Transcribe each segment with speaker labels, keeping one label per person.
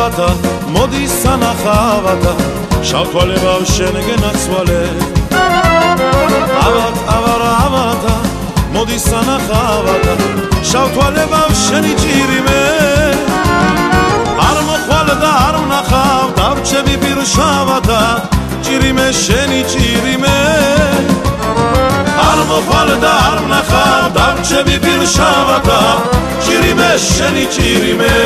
Speaker 1: ავადა მოდის სანახავადა შავთვალება შენგენ აცვალე ავადა მოდის სანახავადა შავთვალება შენი ჭირიმე არ მოხვალ და არ ვნახავ დავრჩები პირშავადა ჭირიმე შენი ჭირიმე არ მოხვალ და არ ვნახავ დავრჩები პირშავადა ჭირიმე შენი ჭირიმე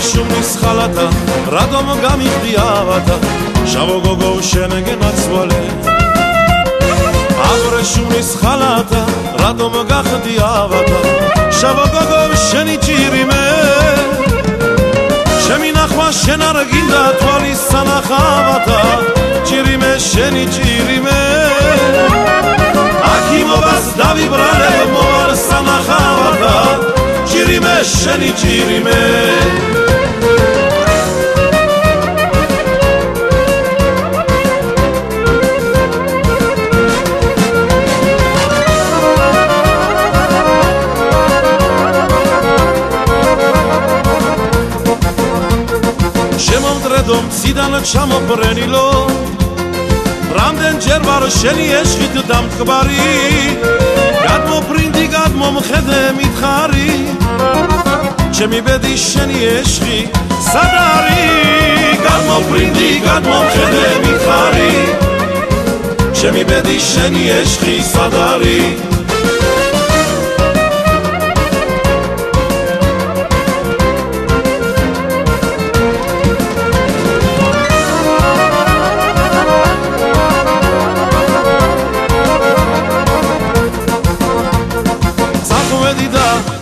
Speaker 1: შუმის ხალათა რადომ გამიხდი ავადა შავო გოგო შენგენ აცვალე აბრე შუმის ხალათა რადომ გახდი ავადა შავო გოგო შენი ჭირიმე ჩემი ნახვა შენ არ გინდა თვალის სანახავადა ჭირიმე შენი ჭირიმე აქიმობას დავიბრალე მოვალ სანახავადა ჭირიმე შენი ჭირიმე შემომდრედო მციდან ჩამობრენილო რამდენჯერ ვარ შენი ეშხით დამტკბარი გადმოფრინდი გადმომხედე მითხარი ჩემი ბედი შენი ეშხი სად არის გადმოფრინდი გადმომხედე მითხარი ჩემი ბედი შენი ეშხი სად არის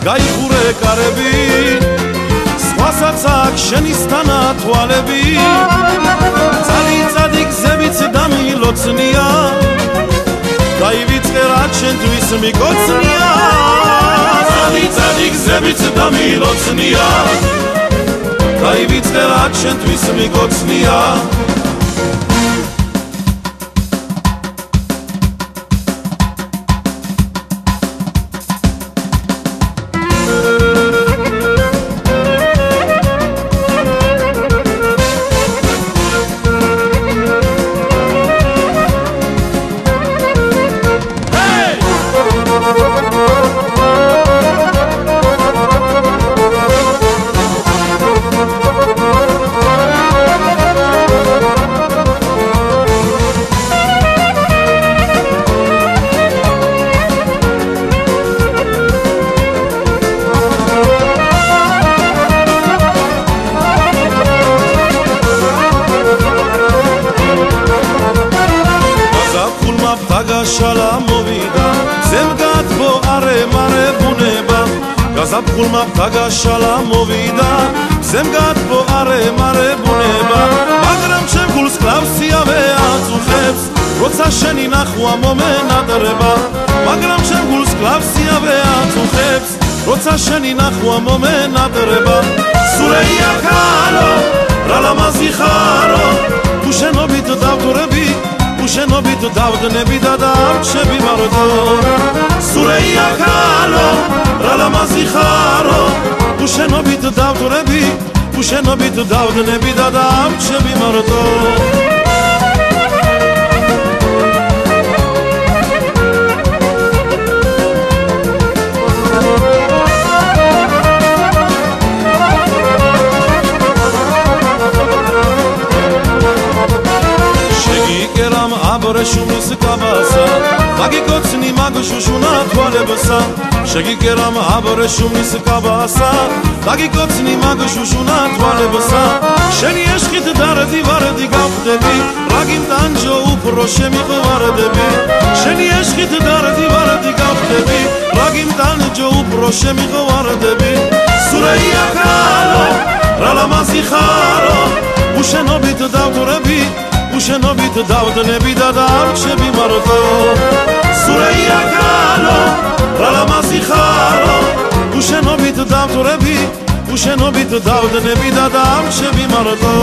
Speaker 1: გაიხურე კარები სხვასაც აქ შენისთანა თვალები წადი გზებიც დამილოცნია დაივიწყე რაც შენთვის მიგოცნია წადი გზებიც დამილოცნია დაივიწყე რაც შენთვის მიგოცნია გაშალა მოვიდა ზემგადბო არე ბუნება გაზაფხულმა გაშალა მოვიდა ზემგადბო არე ბუნება მაგრამ ჩემ გულს კლავსიავე აწუხებს როცა შენი ნახვა მომენადრება მაგრამ ჩემ გულს კლავსიავე აწუხებს როცა შენი ნახვა მომენადრება სურეია ხარო რა ლამაზი ხარო თუ შენობით დავდურები შენობით დავდნები და დავრჩები მარდო სურეია ხარო რა ლამაზი ხარო თუ შენობით დავდურები თუ შენობით დავდნები და დავრჩები მარდო შუმის კაბასა მაგიკოცნი მაგშუშუნა თვალებსა შეგიგერამ აბორე შუმის კაბასა მაგიკოცნი მაგშუშუნა თვალებსა შენი ეშხით დარდი ვარდი გავხდები რაგიმ ტანჯო უფრო შემიყვარდები შენი ეშხით დარდი ვარდი გავხდები რაგიმ ტანჯო უფრო შემიყვარდები სურეია ხარო რა ლამაზი ხარო უშენობით დავდურები უშენობით დავდნები და დავრჩები მარდო სურეია ხარო რა ლამაზი ხარო უშენობით დავდურები შენობით დავდნები და დამრჩები მარტო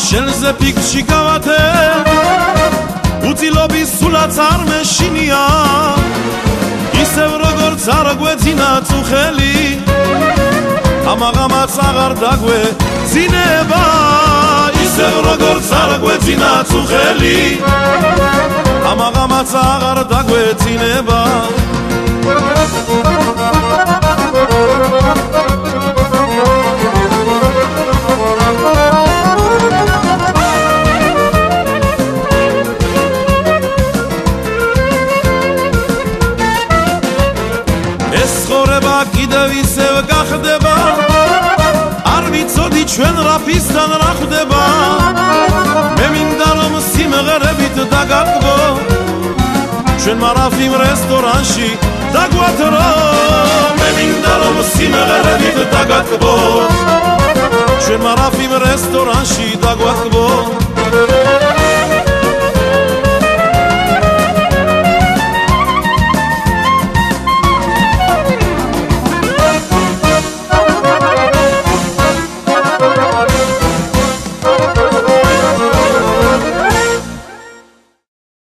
Speaker 1: შენზე ფიქრში გავათე უწილობის სულაც არ მეშინია ისევ როგორც არ გვეძინა წუხელი ამაღამაც აღარ დაგვეძინება ისევ როგორც არ გვეძინა წუხელი ამაღამაც აღარ დაგვეძინება კიდევ ისევ გახდება არ ვიცოდი ჩვენ რაფისთან რა ხდება მე მინდა რომ სიმღერებით დაგაგბო ჩვენ მარაფიმ რესტორანში დაგვათრო მე მინდა რომ სიმღერებით დაგაგბო ჩვენ მარაფიმ რესტორანში დაგვათრო